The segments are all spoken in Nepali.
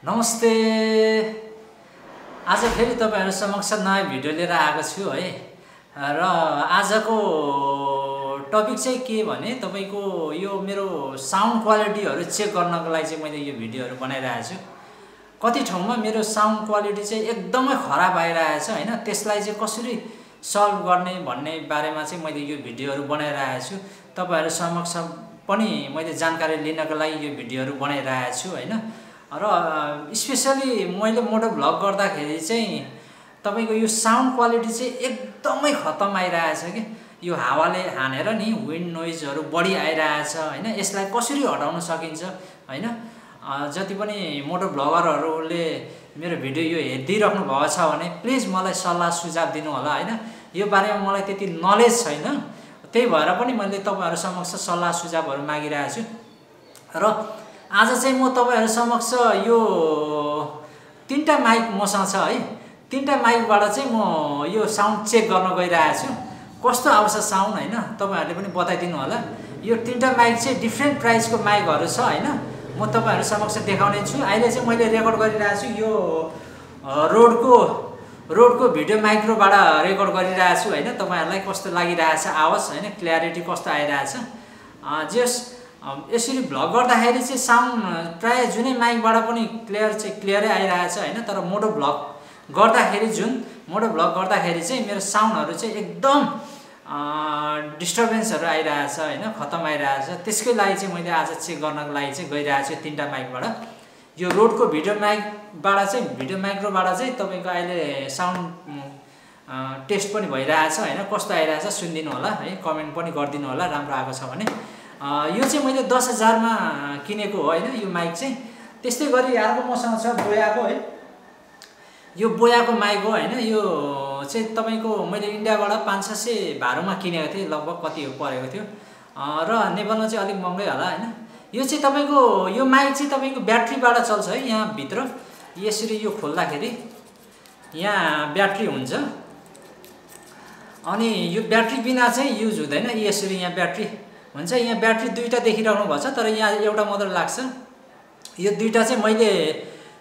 नमस्ते। आज फेरि तपाईहरु समक्ष नयाँ भिडियो लिएर आएको छु है। र आजको टपिक चाहिँ के भने तपाईको यो मेरो साउन्ड क्वालिटीहरु चेक गर्नको लागि चाहिँ मैले यो भिडियोहरु बनाइरहेको छु। कति ठाउँमा मेरो साउन्ड क्वालिटी चाहिँ एकदमै खराब आइरहेको छ हैन, त्यसलाई चाहिँ कसरी सल्भ गर्ने भन्ने बारेमा चाहिँ मैले यो भिडियोहरु बनाइरहेको छु। तपाईहरु समक्ष पनि मैले जानकारी लिनको लागि यो भिडियोहरु बनाइरहेको छु हैन। र स्पेशली मैले मोटो भ्लग गर्दाखेरि चाहिँ तपाईको यो साउन्ड क्वालिटी चाहिँ एकदमै खतम आइरहेछ के। यो हावाले हानेर नि विन्ड नोइजहरु बढी आइरहेछ हैन। यसलाई कसरी हटाउन सकिन्छ हैन। जति पनि मोटो भ्लगरहरुले मेरो भिडियो यो हेरिदिराख्नु भएको छ भने प्लिज मलाई सल्लाह सुझाव दिनु होला हैन। यो बारेमा मलाई त्यति नलेज छैन, त्यही भएर पनि मैले तपाईहरु समक्ष सल्लाह सुझावहरु मागिरहेको छु। र आज चाहिँ म तपाईहरु समक्ष यो तीनटा माइक मसँग छ है। तीनटा माइकबाट चाहिँ म यो साउन्ड चेक गर्न गइरहेको छु। कस्तो आउँछ साउन्ड हैन, तपाईहरुले पनि बताइदिनु होला। यो तीनटा माइक चाहिँ डिफरेन्ट प्राइसको माइकहरु छ हैन। म तपाईहरु समक्ष देखाउने छु। अहिले चाहिँ मैले रेकर्ड गरिरहेको छु यो रोडको भिडियो माइक्रोबाट रेकर्ड गरिरहेको छु हैन। तपाईहरुलाई कस्तो लागिरहेछ आवाज हैन, क्ल्यारिटी कस्तो आइरहेछ। जस यसरी भ्लग गर्दाखेरि चाहिँ साउन्ड प्राय जुनै माइकबाट पनि क्लियरै आइरहेछ हैन। तर मोटो भ्लग गर्दाखेरि चाहिँ मेरो साउन्डहरु चाहिँ एकदम डिस्टर्बेन्सहरु आइरहेछ हैन, खतम आइरहेछ। त्यसकै लागि चाहिँ मैले आज चेक गर्नको लागि चाहिँ गइरहेको छु तीनटा माइकबाट। यो रोडको भिडियो माइकबाट चाहिँ भिडियो माइक्रोबाट चाहिँ तपाईको अहिले साउन्ड टेस्ट पनि भइरहेछ हैन। कस्तो आइरहेछ सुनिदिनु होला है, कमेन्ट पनि गरिदिनु होला राम्रो आएको छ भने। यो चाहिँ मैले 10,000 मा किनेको हो हैन यो माइक चाहिँ। त्यस्तै गरी अर्को मसँग छ बोयाको है। यो बोयाको माइक हो हैन। यो चाहिँ तपाईको मैले इन्डियाबाट 500-600 मा किनेको थिएँ, लगभग कति हो परेको थियो। र नेपालमा चाहिँ अलिक महँगै होला हैन। यो चाहिँ तपाईको यो माइक चाहिँ तपाईको ब्याट्रीबाट चल्छ है। यहाँ भित्र यसरी यो खोल्दाखेरि यहाँ ब्याट्री हुन्छ अनि यो ब्याट्री बिना चाहिँ युज हुँदैन। यसरी यहाँ ब्याट्री हुन्छ। यहाँ ब्याट्री दुईटा देखिराख्नु भएको छ, तर यहाँ एउटा मात्र लाग्छ। यो दुईटा चाहिँ मैले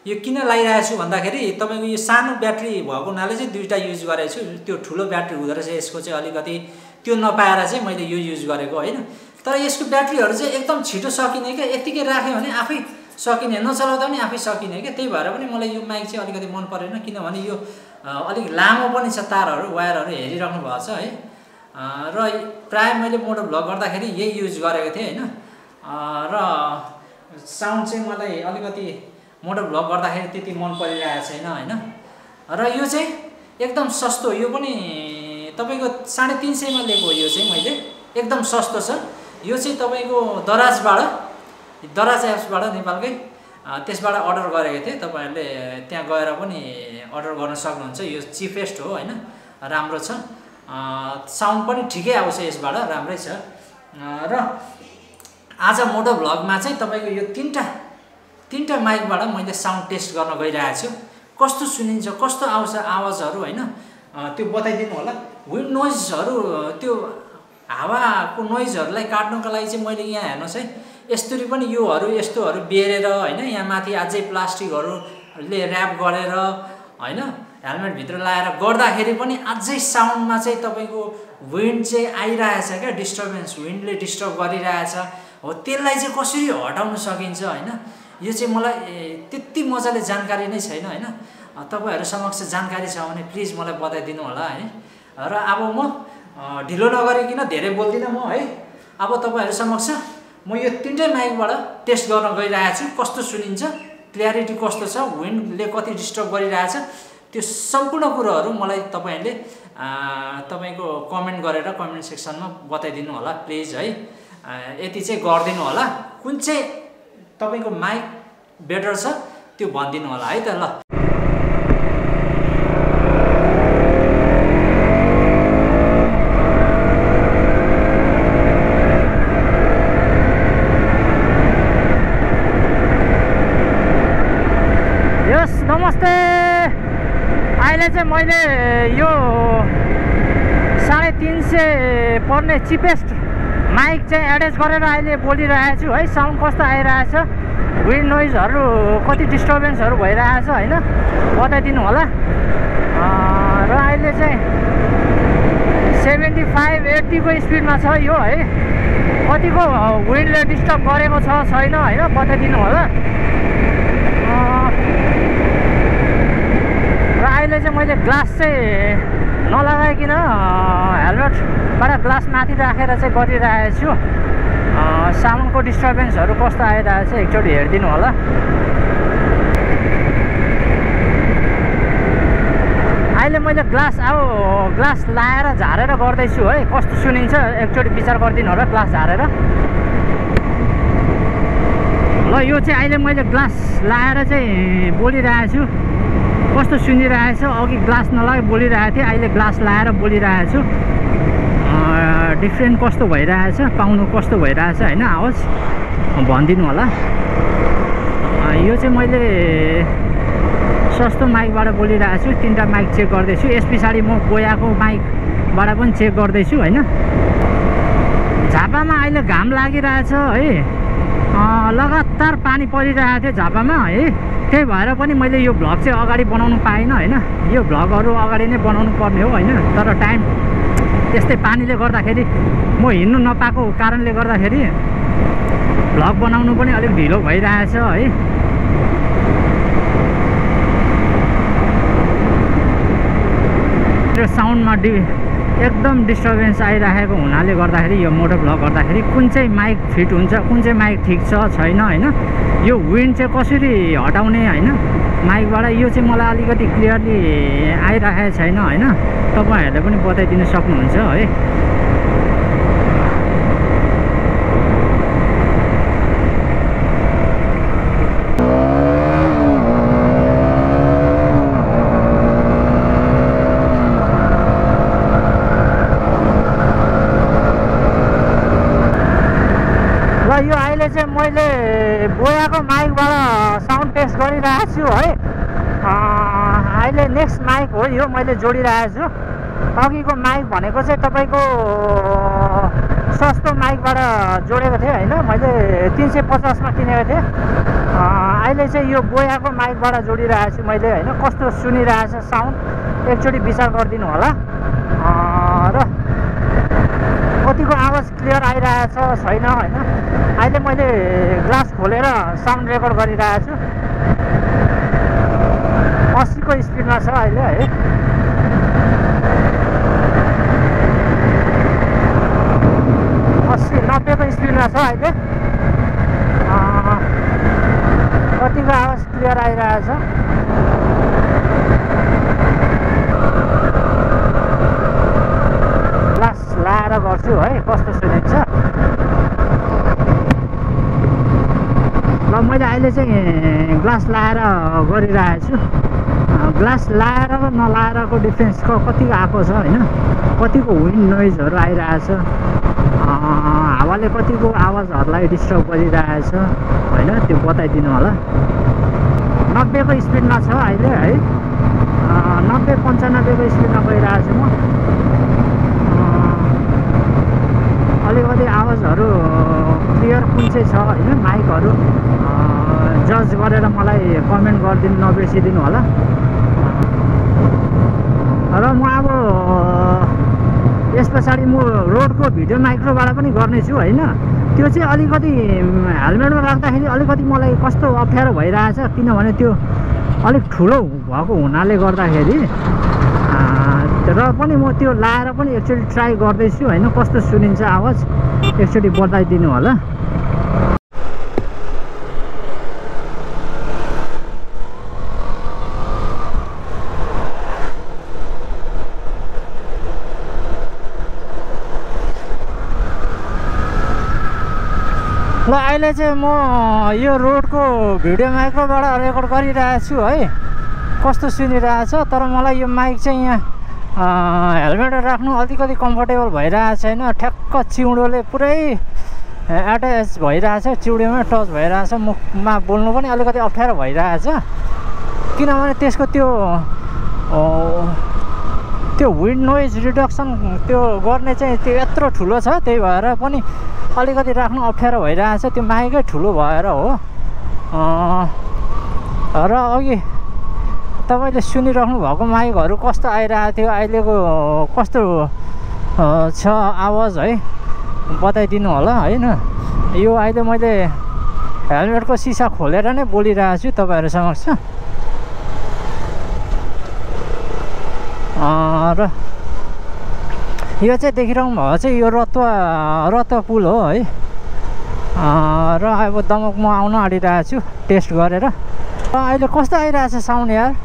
यो किन लगाइरहेको छु भन्दाखेरि तपाईको यो सानो ब्याट्री भएको हुनाले चाहिँ दुईटा युज गरेको छु। त्यो ठुलो ब्याट्री हुँदो रहेछ यसको चाहिँ अलिकति, त्यो नपाएर चाहिँ मैले यो युज गरेको हैन। तर यसको ब्याट्रीहरु चाहिँ एकदम छिटो सकिने के, यतिकै राख्यो भने आफै सकिने, नचलाउँदा पनि आफै सकिने के। त्यही भएर पनि मलाई यो माइक चाहिँ अलिकति मन परेन, किनभने यो अलिक लामो पनि छ, तारहरु वायरहरु हेरिराख्नु भएको छ है। र प्राय मैले मोटो भ्लग गर्दाखेरि यही युज गरेको थिएँ हैन। र साउन्ड चाहिँ मलाई अलिकति मोटो भ्लग गर्दाखेरि त्यति मन परिरहेको छैन हैन। र यो चाहिँ एकदम सस्तो, यो पनि तपाईको 350 मा लिएको हो। यो चाहिँ मैले एकदम सस्तो छ। यो चाहिँ तपाईको दराज एप्सबाट नेपालकै त्यसबाट अर्डर गरेको थिएँ। तपाईहरुले त्यहाँ गएर पनि अर्डर गर्न सक्नुहुन्छ। यो चिपेस्ट हो हैन, राम्रो छ। साउन्ड पनि ठिकै आउँछ यसबाट, राम्रै छ। र आज मोटो भ्लगमा चाहिँ तपाईको यो तीनटा माइकबाट मैले साउन्ड टेस्ट गर्न गइरहेको छु। कस्तो सुनिन्छ, कस्तो आउँछ आवाजहरु हैन, त्यो बताइदिनु होला। विन्ड नोइजहरु, त्यो हावाको नोइजहरुलाई काट्नको लागि चाहिँ मैले यहाँ हेर्नुस् है, यस्तरी पनि योहरु यस्तोहरु बेरेर हैन, यहाँ माथि अझै प्लास्टिकहरुले र्याप गरेर हैन, हेलमेट भित्र लाएर गर्दाखेरि पनि अझै साउन्डमा चाहिँ तपाईको विन्ड चाहिँ आइरहेछ क्या, डिस्टर्बेन्स, विन्डले डिस्टर्ब गरिरहेछ हो। त्यसलाई चाहिँ कसरी हटाउन सकिन्छ हैन, यो चाहिँ मलाई त्यति मजाले जानकारी नै छैन हैन। तपाईहरु समक्ष जानकारी छ भने प्लिज मलाई बताइदिनु होला है। र अब म ढिलो नगरिकिन धेरै बोल्दिन म है। अब तपाईहरु समक्ष म यो तीनटै माइकबाट टेस्ट गर्न गइरहेको छु। कस्तो सुनिन्छ, क्ल्यारिटी कस्तो छ, विन्डले कति डिस्टर्ब गरिरहेछ, त्यो सम्पूर्ण कुराहरु मलाई तपाईहरुले तपाईको कमेन्ट गरेर कमेन्ट सेक्सनमा बताइदिनु होला प्लिज है। यति चाहिँ गर्दिनु होला। कुन चाहिँ तपाईको माइक बेटर छ त्यो भनिदिनु होला है त ल। यस नमस्ते। अहिले चाहिँ मैले यो 350 पर्ने चिपेस्ट माइक चाहिँ एड्जस्ट गरेर अहिले बोलिरहेको छु है। साउन्ड कस्तो आइरहेछ विन्ड नोइजहरू कति डिस्टर्बेन्सहरू भइरहेछ होइन बताइदिनु होला। र अहिले चाहिँ 75-80 को स्पिडमा छ यो है। कतिको विन्डले डिस्टर्ब गरेको छ छैन होइन बताइदिनु होला। र अहिले चाहिँ मैले ग्लास चाहिँ नलगाइकन हेलमेटबाट ग्लास माथि राखेर चाहिँ गरिरहेको छु। साउन्डको डिस्टर्बेन्सहरू कस्तो आइरहेको छ एकचोटि हेरिदिनु होला। अहिले मैले ग्लास लाएर झारेर गर्दैछु है, कस्तो सुनिन्छ एकचोटि विचार गरिदिनु होला। ग्लास झारेर ल यो चाहिँ अहिले मैले ग्लास लाएर चाहिँ बोलिरहेको छु, कस्तो सुनिरहेको छ। अघि ग्लास नलागे बोलिरहेको थिएँ, अहिले ग्लास लाएर बोलिरहेको छु। डिफ्रेन्ट कस्तो भइरहेछ, पाउनु कस्तो भइरहेछ होइन आवाज भनिदिनु होला। यो चाहिँ मैले सस्तो माइकबाट बोलिरहेको छु। 3टा माइक चेक गर्दैछु। यस पछाडि म बोयाको माइकबाट पनि चेक गर्दैछु होइन। झापामा अहिले घाम लागिरहेछ है, लगातार पानी परिरहेको थियो झापामा है। त्यही भएर पनि मैले यो भ्लग चाहिँ अगाडि बनाउनु पाइनँ होइन। यो भ्लगहरू अगाडि नै बनाउनु पर्ने हो होइन, तर टाइम त्यस्तै पानीले गर्दाखेरि म हिँड्नु नपाएको कारणले गर्दाखेरि भ्लग बनाउनु पनि अलिक ढिलो भइरहेछ है। त्यो साउन्डमा एकदम डिस्टर्बेन्स आइरहेको हुनाले गर्दाखेरि यो मोटो भ्लग गर्दाखेरि कुन चाहिँ माइक फिट हुन्छ, कुन चाहिँ माइक ठिक छ छैन होइन, यो विन्ड चाहिँ कसरी हटाउने होइन माइकबाट, यो चाहिँ मलाई अलिकति क्लियरली आइरहेको छैन होइन। तपाईँहरूले पनि बताइदिनु सक्नुहुन्छ है। यो अहिले चाहिँ मैले बोयाको माइकबाट साउन्ड टेस्ट गरिरहेको छु है। अहिले नेक्स्ट माइक हो यो मैले जोडिरहेको छु। अघिको माइक भनेको चाहिँ तपाईँको सस्तो माइकबाट जोडेको थिएँ होइन, मैले 350 मा किनेको थिएँ। अहिले चाहिँ यो बोयाको माइकबाट जोडिरहेको छु मैले होइन। कस्तो सुनिरहेछ साउन्ड एकचोटि विचार गरिदिनु होला। र कतिको आवाज क्लियर आइरहेछ छैन होइन। अहिले मैले ग्लास खोलेर साउन्ड रेकर्ड गरिरहेको छु। 80 को स्पिडमा छ अहिले है। अस्सी 90 को स्पिडमा छ अहिले। कतिको आवाज क्लियर आइरहेछ। ग्लास लाएर गर्छु है, कस्तो सुनिन्छ। ल मैले अहिले चाहिँ ग्लास लाएर गरिरहेको छु। ग्लास लाएर र नलाएरको डिफ्रेन्स कतिको आएको छ होइन। कतिको विन्ड नोइजहरू आइरहेछ, हावाले कतिको आवाजहरूलाई डिस्टर्ब गरिरहेछ होइन, त्यो बताइदिनु होला। 90 को स्पिडमा छ अहिले है। 90-95 को स्पिडमा गइरहेको छु म। अलिकति आवाजहरू क्लियर कुन चाहिँ छ होइन माइकहरू जज गरेर मलाई कमेन्ट गरिदिनु नबिर्सिदिनु होला। र म अब यस पछाडि म रोडको भिडियो माइक्रोबाट पनि गर्नेछु होइन। त्यो चाहिँ अलिकति हेलमेटमा राख्दाखेरि अलिकति मलाई कस्तो अप्ठ्यारो भइरहेछ, किनभने त्यो अलिक ठुलो भएको हुनाले गर्दाखेरि। र पनि म त्यो लाएर पनि एकचोटि ट्राई गर्दैछु होइन, कस्तो सुनिन्छ आवाज एकचोटि बताइदिनु होला। ल अहिले चाहिँ म यो रोडको भिडियो माइक्रोबाट रेकर्ड गरिरहेको छु है, कस्तो सुनिरहेछ। तर मलाई यो माइक चाहिँ यहाँ हेलमेट राख्नु अलिकति कम्फर्टेबल भइरहेको छैन। ठ्याक्क चिउँडोले पुरै एट्याच भइरहेछ, चिउँडोमा टच भइरहेछ। मुखमा बोल्नु पनि अलिकति अप्ठ्यारो भइरहेछ, किनभने त्यसको त्यो विन्ड नोइज रिडक्सन त्यो गर्ने चाहिँ त्यो यत्रो ठुलो छ, त्यही भएर पनि अलिकति राख्नु अप्ठ्यारो भइरहेछ। त्यो माइकै ठुलो भएर हो। र अघि तपाईँले सुनिराख्नु भएको माइकहरू कस्तो आइरहेको थियो, अहिलेको कस्तो छ आवाज है, बताइदिनु होला होइन। यो अहिले मैले हेलमेटको सिसा खोलेर नै बोलिरहेको छु तपाईँहरू समक्ष। र यो चाहिँ देखिरहनु भएको चाहिँ यो रतुवा पुल हो है। र अब दमक म आउन आँटिरहेको छु टेस्ट गरेर। अहिले कस्तो आइरहेछ साउन्ड यार,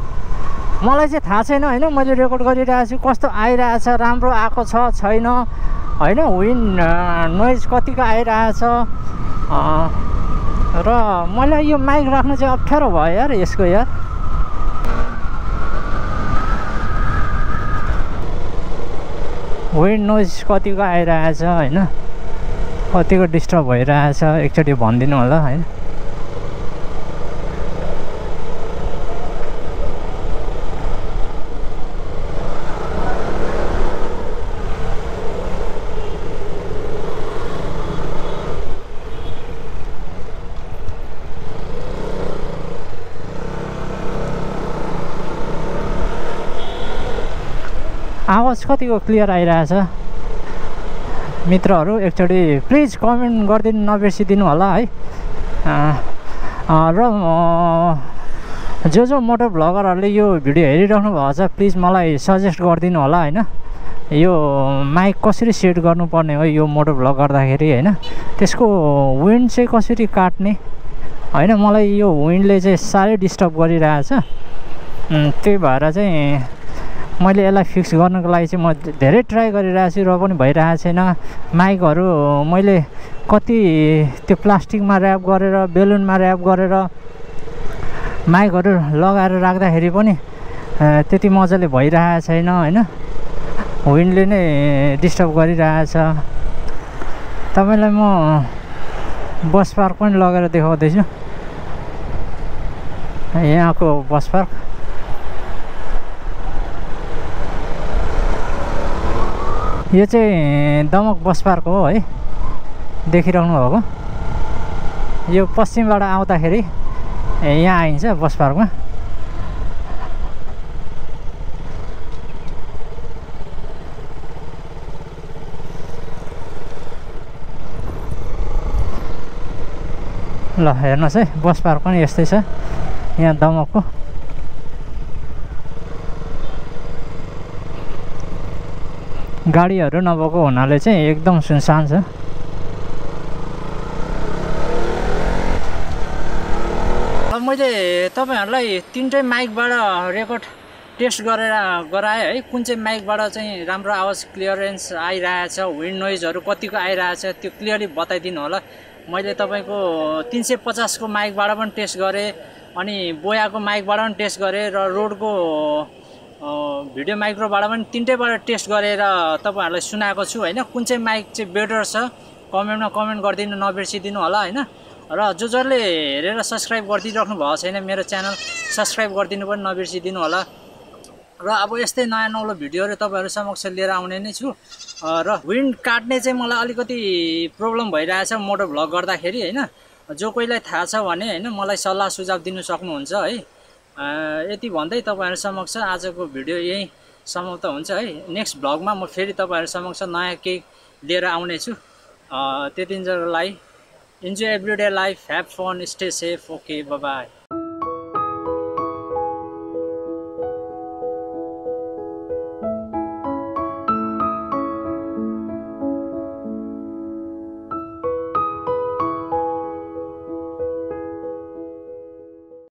मलाई चाहिँ थाहा छैन होइन। मैले रेकर्ड गरिरहेको छु, कस्तो आइरहेछ, राम्रो आएको छ छैन होइन, विन्ड नोइज कतिको आइरहेछ। र मलाई यो माइक राख्नु चाहिँ अप्ठ्यारो भयो यार यसको यार। विन्ड नोइज कतिको आइरहेछ होइन, कतिको डिस्टर्ब भइरहेछ, एकचोटि भनिदिनु होला होइन। आवाज कतिको क्लियर आइरहेछ मित्रहरू, एकचोटि प्लिज कमेन्ट गरिदिनु नबिर्सिदिनु होला है। र जो मोटो भ्लगरहरूले यो भिडियो हेरिराख्नु भएको छ प्लिज मलाई सजेस्ट गरिदिनु होला होइन। यो माइक कसरी सेट गर्नुपर्ने हो यो मोटो भ्लग गर्दाखेरि होइन, त्यसको विन्ड चाहिँ कसरी काट्ने होइन, मलाई यो विन्डले चाहिँ साह्रै डिस्टर्ब गरिरहेछ। त्यही भएर चाहिँ मैले यसलाई फिक्स गर्नको लागि चाहिँ म धेरै ट्राई गरिरहेको छु र पनि भइरहेको छैन। माइकहरू मैले कति त्यो प्लास्टिकमा ऱ्याप गरेर बेलुनमा ऱ्याप गरेर माइकहरू लगाएर राख्दाखेरि पनि त्यति मजाले भइरहेको छैन होइन, विन्डले नै डिस्टर्ब गरिरहेछ। तपाईँलाई म बस पार्क पनि लगेर देखाउँदैछु, यहाँको बस पार्क। यो चाहिँ दमक बस पार्क हो है, देखिराख्नु भएको। यो पश्चिमबाट आउँदाखेरि यहाँ आइन्छ बस पार्कमा। ल हेर्नुहोस् है, बस पार्क पनि यस्तै छ यहाँ दमकको। गाडीहरू नभएको हुनाले चाहिँ एकदम सुनसान छ। मैले तपाईँहरूलाई तिनटै माइकबाट रेकर्ड टेस्ट गराएँ है, कुन चाहिँ माइकबाट चाहिँ राम्रो आवाज क्लियरेन्स आइरहेछ, विन्ड नोइजहरू कतिको आइरहेछ त्यो क्लियरली बताइदिनु होला। मैले तपाईँको 350 को माइकबाट पनि टेस्ट गरेँ, अनि बोयाको माइकबाट पनि टेस्ट गरेँ, र रोडको भिडियो माइक्रोबाट पनि तिनटैबाट टेस्ट गरेर तपाईँहरूलाई सुनाएको छु होइन। कुन चाहिँ माइक चाहिँ बेटर छ कमेन्टमा कमेन्ट गरिदिनु नबिर्सिदिनु होला होइन। र जसले हेरेर सब्सक्राइब गरिदिइराख्नु भएको छैन मेरो च्यानल सब्सक्राइब गरिदिनु पनि नबिर्सिदिनु होला। र अब यस्तै नयाँ नौलो भिडियोहरू तपाईँहरू समक्ष लिएर आउने नै छु। र विन्ड काट्ने चाहिँ मलाई अलिकति प्रब्लम भइरहेछ मोटो भ्लग गर्दाखेरि होइन। जो कोहीलाई थाहा छ भने होइन मलाई सल्लाह सुझाव दिनु सक्नुहुन्छ है। यति भन्दै तपाईँहरू समक्ष आजको भिडियो यही समाप्त हुन्छ है। नेक्स्ट भ्लगमा म फेरि तपाईँहरू समक्ष नयाँ केही लिएर आउने छु। त्यतिन्जेलको लागि enjoy everyday life, have fun, stay safe, okay, bye by.